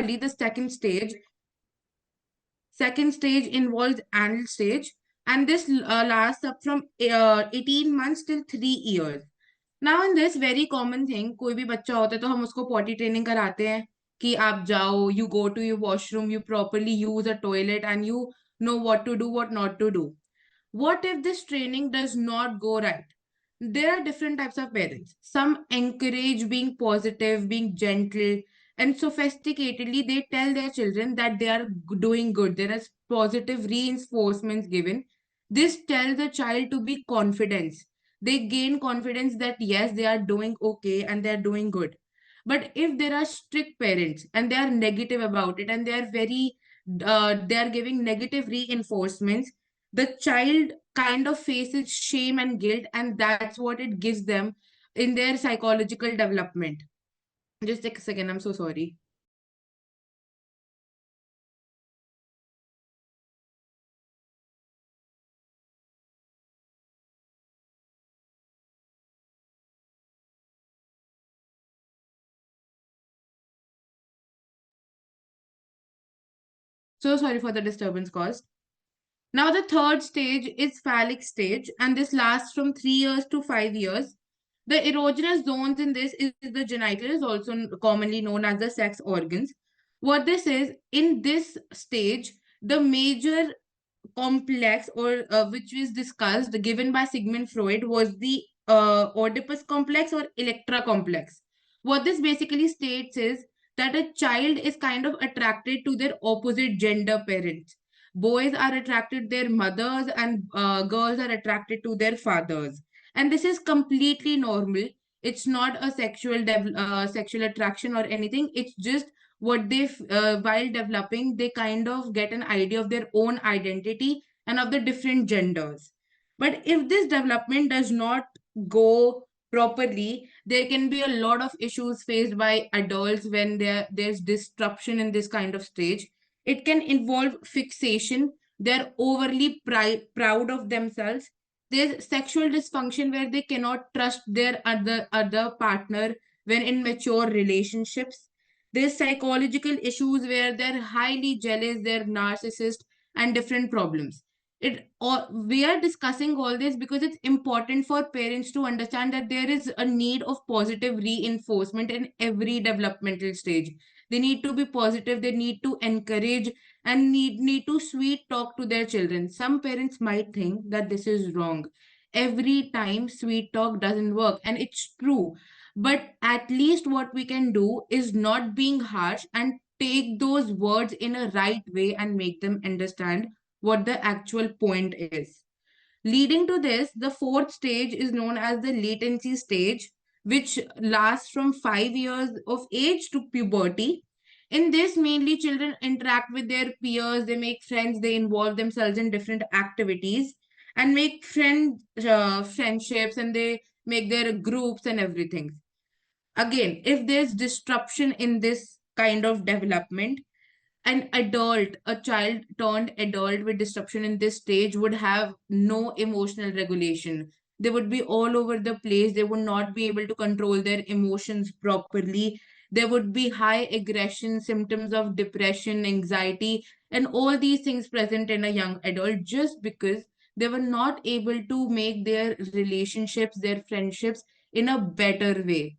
the second stage involves anal stage, and this lasts up from 18 months till 3 years. Now in this very common thing, कोई भी बच्चा होता है तो हम उसको potty training कराते हैं कि आप जाओ, you go to your washroom, you properly use a toilet, and you know what to do, what not to do. What if this training does not go right? There are different types of parents. Some encourage being positive, being gentle, and sophisticatedly they tell their children that they are doing good. There is positive reinforcements given. This tells the child to be confident. They gain confidence that yes, they are doing okay and they are doing good. But if there are strict parents and they are negative about it and they are giving negative reinforcements, the child kind of faces shame and guilt, and that's what it gives them in their psychological development. Just a second, I'm so sorry. So sorry for the disturbance caused. Now, the third stage is phallic stage, and this lasts from 3 years to 5 years. The erogenous zones in this is the genital, is also commonly known as the sex organs. What this is, in this stage, the major complex or which was discussed given by Sigmund Freud was the Oedipus complex or Electra complex. What this basically states is that a child is kind of attracted to their opposite gender parents. Boys are attracted to their mothers and girls are attracted to their fathers, and this is completely normal. It's not a sexual attraction or anything. It's just what while developing, they kind of get an idea of their own identity and of the different genders. But if this development does not go properly, there can be a lot of issues faced by adults when there's disruption in this kind of stage. It can involve fixation. They're overly proud of themselves. There's sexual dysfunction where they cannot trust their other partner when in mature relationships. There's psychological issues where they're highly jealous, they're narcissist, and different problems. We are discussing all this because it's important for parents to understand that there is a need of positive reinforcement in every developmental stage. They need to be positive, they need to encourage, and need to sweet talk to their children. Some parents might think that this is wrong. Every time sweet talk doesn't work, and it's true. But at least what we can do is not being harsh and take those words in a right way and make them understand what the actual point is. Leading to this, the fourth stage is known as the latency stage, which lasts from 5 years of age to puberty. In this, mainly children interact with their peers, they make friends, they involve themselves in different activities and make friendships, and they make their groups and everything. Again, if there's disruption in this kind of development, a child turned adult with disruption in this stage would have no emotional regulation. They would be all over the place. They would not be able to control their emotions properly. There would be high aggression, symptoms of depression, anxiety, and all these things present in a young adult just because they were not able to make their relationships, their friendships in a better way.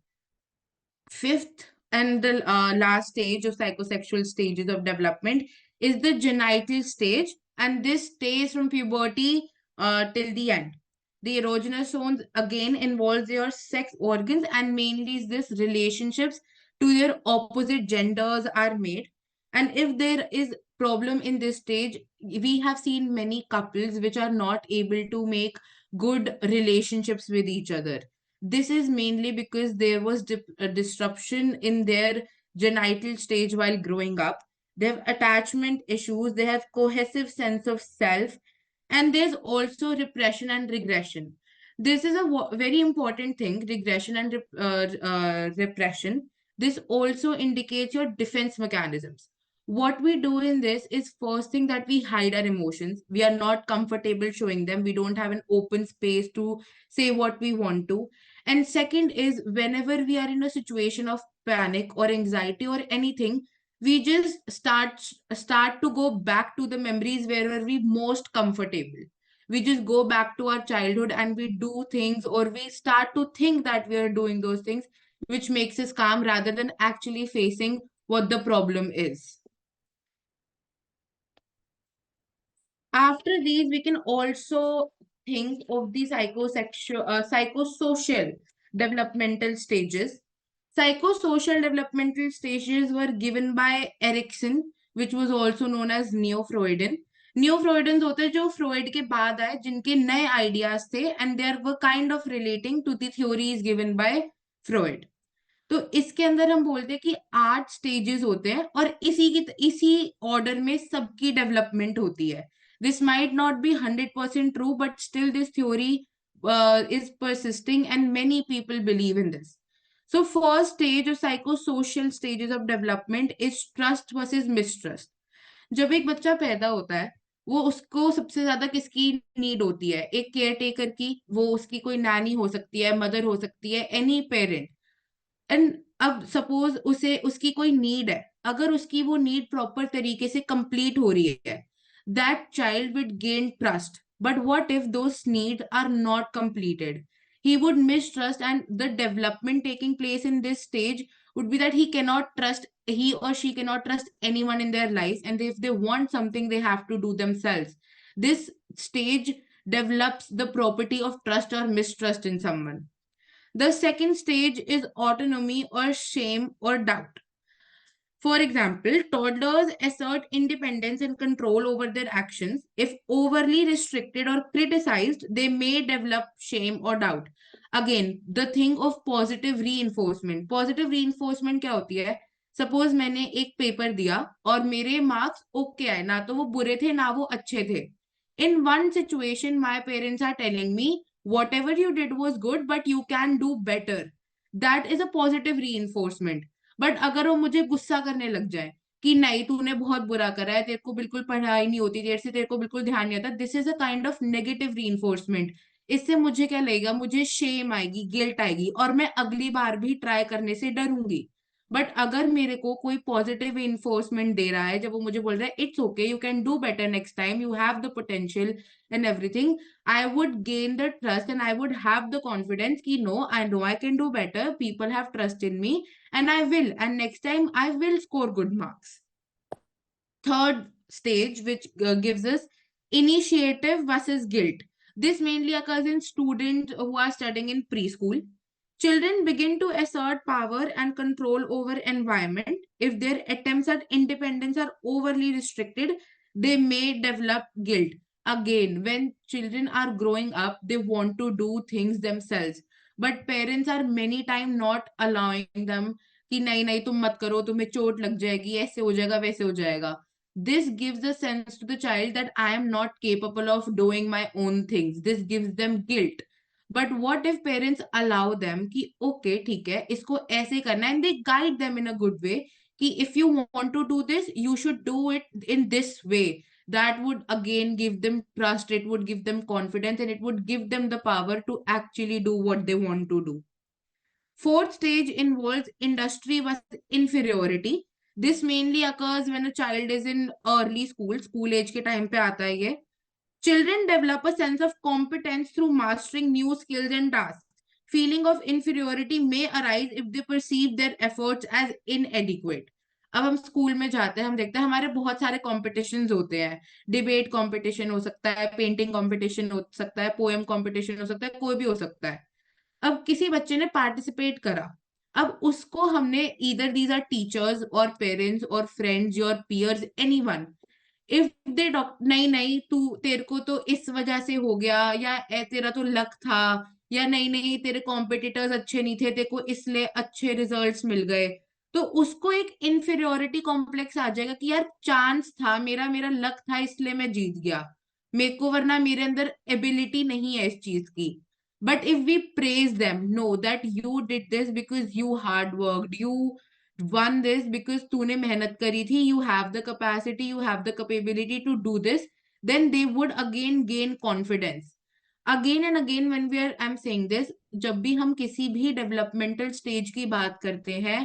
Fifth and the last stage of psychosexual stages of development is the genital stage, and this stays from puberty till the end. The erogenous zones again involves your sex organs, and mainly is this relationships to your opposite genders are made. And if there is problem in this stage, we have seen many couples which are not able to make good relationships with each other. This is mainly because there was a disruption in their genital stage while growing up. They have attachment issues, they have cohesive sense of self, and there's also repression and regression. This is a very important thing, regression and repression. This also indicates your defense mechanisms. What we do in this is first thing that we hide our emotions. We are not comfortable showing them. We don't have an open space to say what we want to. And second is whenever we are in a situation of panic or anxiety or anything, we just start to go back to the memories where were we most comfortable. We just go back to our childhood and we do things, or we start to think that we are doing those things, which makes us calm rather than actually facing what the problem is. After these, we can also think of the psychosocial developmental stages. Psychosocial developmental stages were given by Erikson, which was also known as Neo-Freudian. Neo-Freudians होते हैं जो Freud के बाद आए, जिनके नए ideas थे, and they are were kind of relating to the theories given by Freud. तो इसके अंदर हम बोलते हैं कि 8 स्टेजेस होते हैं, और इसी ऑर्डर में सबकी डेवलपमेंट होती है. This might not be 100% true, but still this theory is persisting and many people believe in this. So first stage और psychosocial stages of development is trust versus mistrust. जब एक बच्चा पैदा होता है, वो उसको सबसे ज्यादा किसकी नीड होती है? एक केयर टेकर की. वो उसकी कोई नैनी हो सकती है, मदर हो सकती है, एनी पेरेंट. एंड अब सपोज उसे उसकी कोई नीड है, अगर उसकी वो नीड प्रॉपर तरीके से कंप्लीट हो रही है, that child with gain trust. But what if those need are not completed? he would mistrust, and the development taking place in this stage would be that he or she cannot trust anyone in their lives, and if they want something they have to do themselves. This stage develops the property of trust or mistrust in someone. The second stage is autonomy or shame or doubt. For example, toddlers assert independence and control over their actions. If overly restricted or criticized, they may develop shame or doubt. Again, the thing of positive reinforcement. Positive reinforcement क्या होती है? Suppose मैंने एक paper दिया और मेरे marks okay आए, ना तो वो बुरे थे ना वो अच्छे थे. In one situation my parents are telling me whatever you did was good but you can do better. That is a positive reinforcement. But अगर वो मुझे गुस्सा करने लग जाए कि नहीं तूने बहुत बुरा करा है, तेरे को बिल्कुल पढ़ाई नहीं होती देर से, तेरे को बिल्कुल ध्यान नहीं आता, this is a kind of negative reinforcement. इससे मुझे क्या लगेगा? मुझे शेम आएगी, गिल्ट आएगी, और मैं अगली बार भी ट्राई करने से डरूंगी. बट अगर मेरे को कोई पॉजिटिव इन्फोर्समेंट दे रहा है, जब वो मुझे बोल रहा है it's okay, you can do better next time, you have the potential and everything, I would gain the trust and I would have the confidence कि no, I know I can do better. People have trust in me and I will. And next time I will score good marks. Third stage, which gives us initiative versus guilt. This mainly occurs in students who are studying in preschool. Children begin to assert power and control over environment. If their attempts at independence are overly restricted, they may develop guilt. Again, when children are growing up, they want to do things themselves. But parents are many times not allowing them कि नहीं नहीं तुम मत करो, तुम्हें चोट लग जाएगी, ऐसे हो जाएगा वैसे हो जाएगा. This gives a sense to the child that I am not capable of doing my own things. This gives them guilt. But what if parents allow them कि okay ठीक है इसको ऐसे करना है, and they guide them in a good way कि if you want to do this you should do it in this way. That would again give them trust, it would give them confidence, and it would give them the power to actually do what they want to do. Fourth stage involves industry versus inferiority. This mainly occurs when a child is in early school age के time पे आता है ये. Children develop a sense of competence through mastering new skills and tasks. Feeling of inferiority may arise if they perceive their efforts as inadequate. अब हम school में जाते हैं, हम देखते हैं हमारे बहुत सारे कॉम्पिटिशन्स होते हैं. डिबेट कॉम्पिटिशन हो सकता है, पेंटिंग कॉम्पिटिशन हो सकता है, पोएम कॉम्पिटिशन हो सकता है, कोई भी हो सकता है. अब किसी बच्चे ने पार्टिसिपेट करा, अब उसको हमने ईदर दीज आर टीचर्स और पेरेंट्स और friends your piers anyone, if they नहीं नहीं तू तेरे को तो इस वजह से हो गया, या तेरा तो लक था, या नहीं नहीं तेरे कॉम्पिटिटर्स अच्छे नहीं थे तेरे को इसलिए अच्छे रिजल्ट्स मिल गए, तो उसको एक इन्फीरियोरिटी कॉम्प्लेक्स आ जाएगा कि यार चांस था मेरा, मेरा लक था इसलिए मैं जीत गया, मेरे को वरना मेरे अंदर एबिलिटी नहीं है इस चीज की. But if we praise them, know that you did this because you hard worked, you won this because तूने मेहनत करी थी, you have the capacity, you have the capability to do this, then they would again gain confidence. Again and again when I'm saying this, जब भी हम किसी भी developmental stage की बात करते हैं,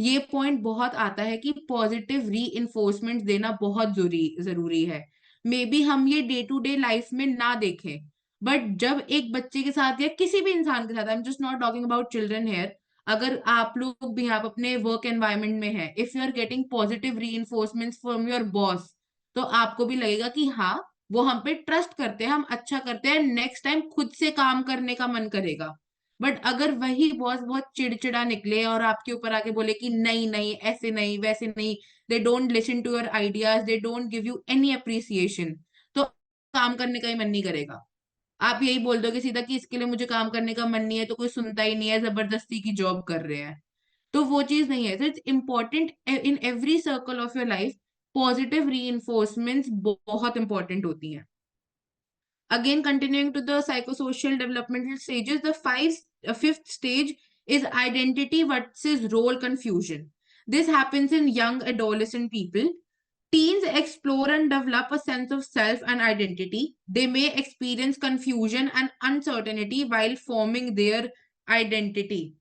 ये पॉइंट बहुत आता है कि पॉजिटिव री इन्फोर्समेंट देना बहुत जरूरी जरूरी है। मे बी हम ये डे टू डे लाइफ में ना देखें, बट जब एक बच्चे के साथ या किसी भी इंसान के साथ, I am just not talking about children here, अगर आप लोग भी आप अपने वर्क एनवायरनमेंट में हैं, if you are getting positive reinforcement from your boss, तो आपको भी लगेगा कि हाँ, वो हम पे ट्रस्ट करते हैं, हम अच्छा करते हैं, नेक्स्ट टाइम खुद से काम करने का मन करेगा। बट अगर वही बॉस बहुत चिड़चिड़ा निकले और आपके ऊपर आके बोले कि नहीं नहीं, ऐसे नहीं वैसे नहीं, they don't listen to your ideas, they don't give you any appreciation, तो काम करने का ही मन नहीं करेगा। आप यही बोल दोगे सीधा कि इसके लिए मुझे काम करने का मन नहीं है, तो कोई सुनता ही नहीं है, जबरदस्ती की जॉब कर रहे हैं। तो वो चीज नहीं है। तो it's important in every circle of your life, positive री बहुत इंपॉर्टेंट होती हैं। Again, continuing to the psychosocial developmental stages, fifth stage is identity versus role confusion. This happens in young adolescent people. Teens explore and develop a sense of self and identity. They may experience confusion and uncertainty while forming their identity.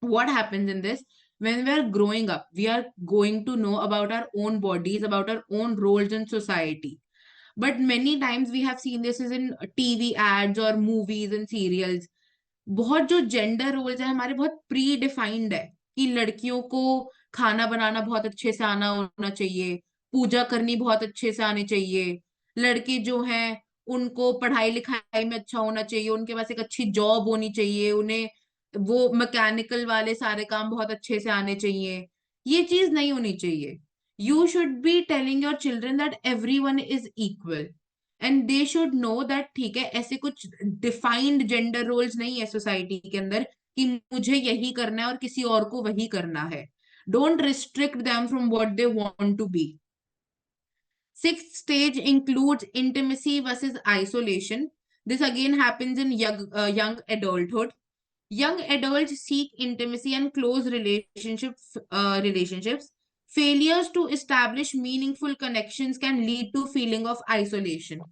What happens in this? When we are growing up, we are going to know about our own bodies, about our own roles in society. But many times we have seen this is in TV ads or movies and serials. बहुत जो gender roles है हमारे बहुत pre defined है, कि लड़कियों को खाना बनाना बहुत अच्छे से आना होना चाहिए, पूजा करनी बहुत अच्छे से आनी चाहिए, लड़के जो हैं उनको पढ़ाई लिखाई में अच्छा होना चाहिए, उनके पास एक अच्छी जॉब होनी चाहिए, उन्हें वो मैकेनिकल वाले सारे काम बहुत अच्छे से आने चाहिए। ये चीज नहीं होनी चाहिए। You should be telling your children that everyone is equal, and they should know that ठीक है, ऐसे कुछ डिफाइंड जेंडर रोल्स नहीं है सोसाइटी के अंदर कि मुझे यही करना है और किसी और को वही करना है। Don't restrict them from what they want to be. Sixth stage includes intimacy versus isolation. This again happens in young adulthood. Young adults seek intimacy and close relationships. Failures to establish meaningful connections can lead to feeling of isolation.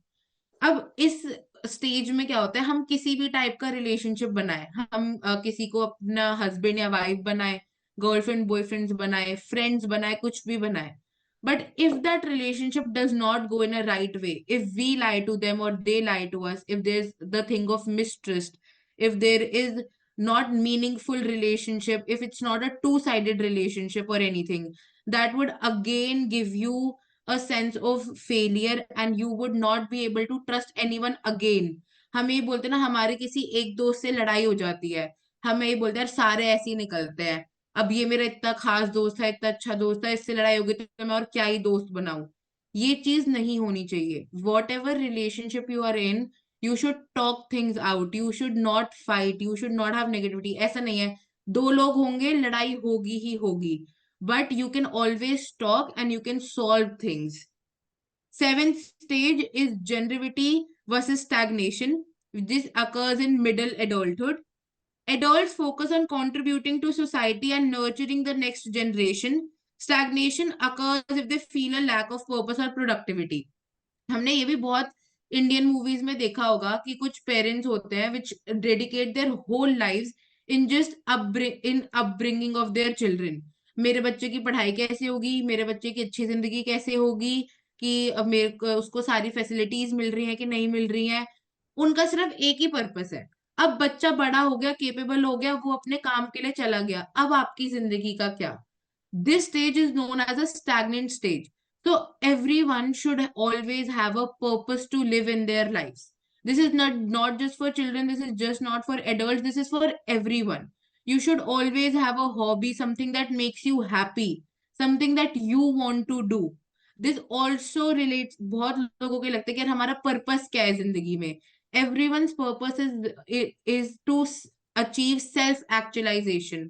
अब इस stage में क्या होता है, हम किसी भी type का रिलेशनशिप बनाए, हम किसी को अपना हस्बैंड या वाइफ बनाए, गर्लफ्रेंड बॉयफ्रेंड्स बनाए, फ्रेंड्स बनाए, कुछ भी बनाए, but if that relationship does not go in a right way, if we lie to them or they lie to us, if there's the thing of mistrust, if there is not meaningful relationship, if it's not a two-sided relationship or anything, that would again give you a sense of failure and you would not be able to trust anyone again. हम ये बोलते हैं ना, हमारे किसी एक दोस्त से लड़ाई हो जाती है, हम ये बोलते हैं यार सारे ऐसे ही निकलते हैं, अब ये मेरा इतना खास दोस्त है, इतना अच्छा दोस्त है, इससे लड़ाई होगी तो मैं और क्या ही दोस्त बनाऊं। ये चीज नहीं होनी चाहिए। Whatever relationship you are in, you should talk things out, you should not fight, you should not have negativity. ऐसा नहीं है, दो लोग होंगे लड़ाई होगी ही होगी, but you can always talk and you can solve things. Seventh stage is generativity versus stagnation. This occurs in middle adulthood. Adults focus on contributing to society and nurturing the next generation. Stagnation occurs if they feel a lack of purpose or productivity. हमने ये भी बहुत Indian movies में देखा होगा कि कुछ parents होते हैं which dedicate their whole lives in just in upbringing of their children. मेरे बच्चे की पढ़ाई कैसे होगी, मेरे बच्चे की अच्छी जिंदगी कैसे होगी, कि अब मेरे को उसको सारी फैसिलिटीज मिल रही हैं कि नहीं मिल रही हैं। उनका सिर्फ एक ही पर्पस है। अब बच्चा बड़ा हो गया, केपेबल हो गया, वो अपने काम के लिए चला गया, अब आपकी जिंदगी का क्या? This stage is known as a stagnant stage. So everyone should always have a purpose to live in their lives. This is not just for children, this is just not for adults, this is for everyone. You should always have a hobby, something that makes you happy, something that you want to do. This also relates, बहुत लोगों को लगता है कि यार हमारा purpose क्या है जिंदगी में। Everyone's purpose is to achieve self actualization.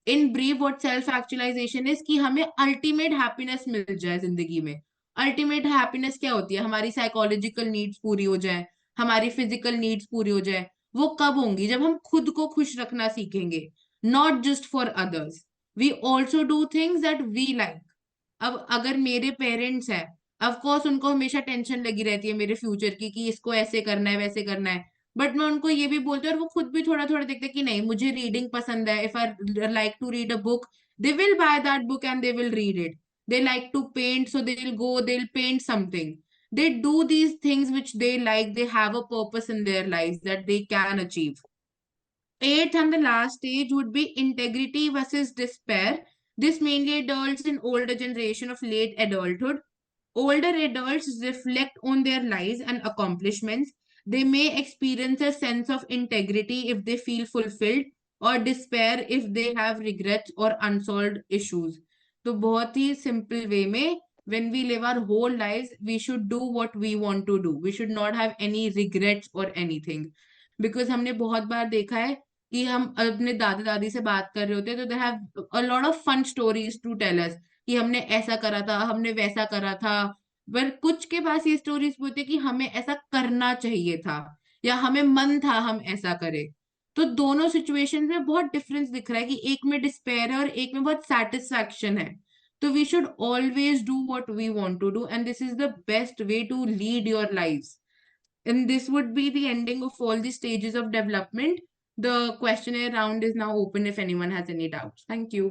In brief what self actualization is, कि हमें अल्टीमेट हैप्पीनेस मिल जाए जिंदगी में। अल्टीमेट हैप्पीनेस क्या होती है? हमारी साइकोलॉजिकल नीड्स पूरी हो जाए, हमारी फिजिकल नीड्स पूरी हो जाए। वो कब होंगी? जब हम खुद को खुश रखना सीखेंगे, not just for others. We also do things that we like. अब अगर मेरे पेरेंट्स हैं, ऑफ कोर्स उनको हमेशा टेंशन लगी रहती है मेरे फ्यूचर की, कि इसको ऐसे करना है वैसे करना है, बट मैं उनको ये भी बोलती हूँ और वो खुद भी थोड़ा थोड़ा देखते हैं कि नहीं, मुझे रीडिंग पसंद है, if I like to read a book, They will buy that book and they will read it. They like to paint, so they'll go, they'll paint something. They do these things which they like. They have a purpose in their lives that they can achieve. Eighth and the last stage would be integrity versus despair. This mainly adults in older generation of late adulthood. Older adults reflect on their lives and accomplishments. They may experience a sense of integrity if they feel fulfilled, or despair if they have regrets or unsolved issues. तो बहुत ही simple way में, when we live our whole lives, we should do what we want to do. We should not have any regrets or anything. Because हमने बहुत बार देखा है कि हम अपने दादा दादी से बात कर रहे होते हैं, तो they have a lot of fun stories to tell us कि हमने ऐसा करा था, हमने वैसा करा था। पर कुछ के पास ये स्टोरीज होती है कि हमें ऐसा करना चाहिए था, या हमें मन था हम ऐसा करें। तो दोनों सिचुएशन में बहुत डिफरेंस दिख रहा है कि एक में डिस्पेयर है और एक में बहुत सेटिस्फैक्शन है। तो we should always do what we want to do, and this is the best way to lead your lives. And this would be the ending of all the stages of development. The questionnaire round is now open if anyone has any doubts. Thank you.